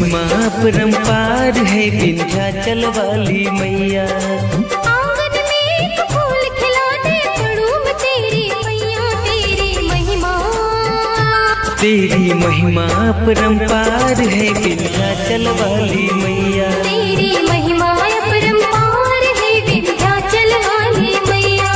महिमा परम्पार है विंध्याचल वाली मैया। आंगन में एक फूल खिला दे पढ़ूं मैं तेरी मैया, तेरी महिमा परम्पार है विंध्याचल वाली मैया। तेरी महिमा परम्पार है विंध्याचल वाली मैया।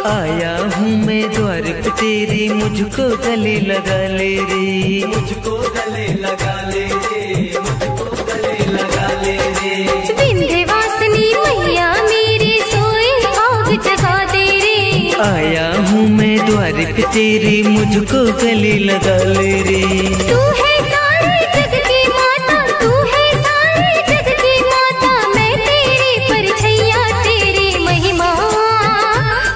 आया हूँ मैं द्वार पे तेरे, मुझको गले लगा ले रे, मुझको गले लगा ले रे, मुझको गले लगा ले रे। विंध्यवासिनी मैया मेरी सोए आग जगा दे रे। आया हूँ मैं द्वार पे तेरे, मुझको गले लगा ले रे। तू है सारे जग की माता, तू है सारे जग की माता, मैं तेरी परछैया, तेरी महिमा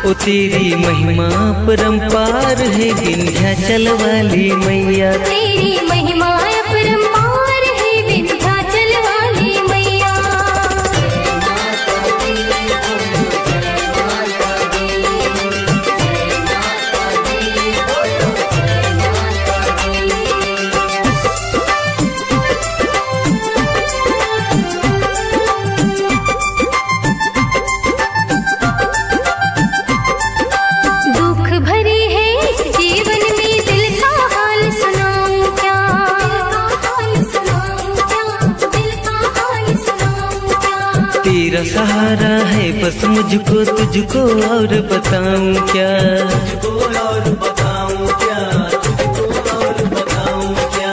ओ तेरी महिमा परम्पार है विंध्याचल वाली मैया। तेरी महिमा परम्पार है विंध्याचल वाली मैया। तेरा सहारा है बस मुझको, तुझको और बताऊं क्या, तुझको और बताऊं क्या, तुझको और बताऊं क्या।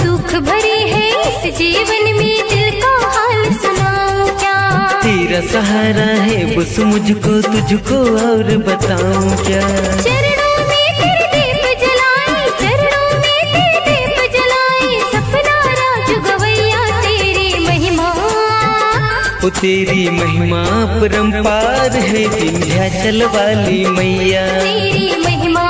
दुख भरी है इस जीवन में, दिल का हाल सुनाऊं क्या। तेरा सहारा है बस मुझको, तुझको और बताऊं क्या। चरणों में तेरे दीप जलाए, चरणों में तेरे दीप जलाए, सपना राज गवैया, तेरी महिमा ओ तेरी महिमा परम्पार है विंध्याचल वाली मैया। तेरी महिमा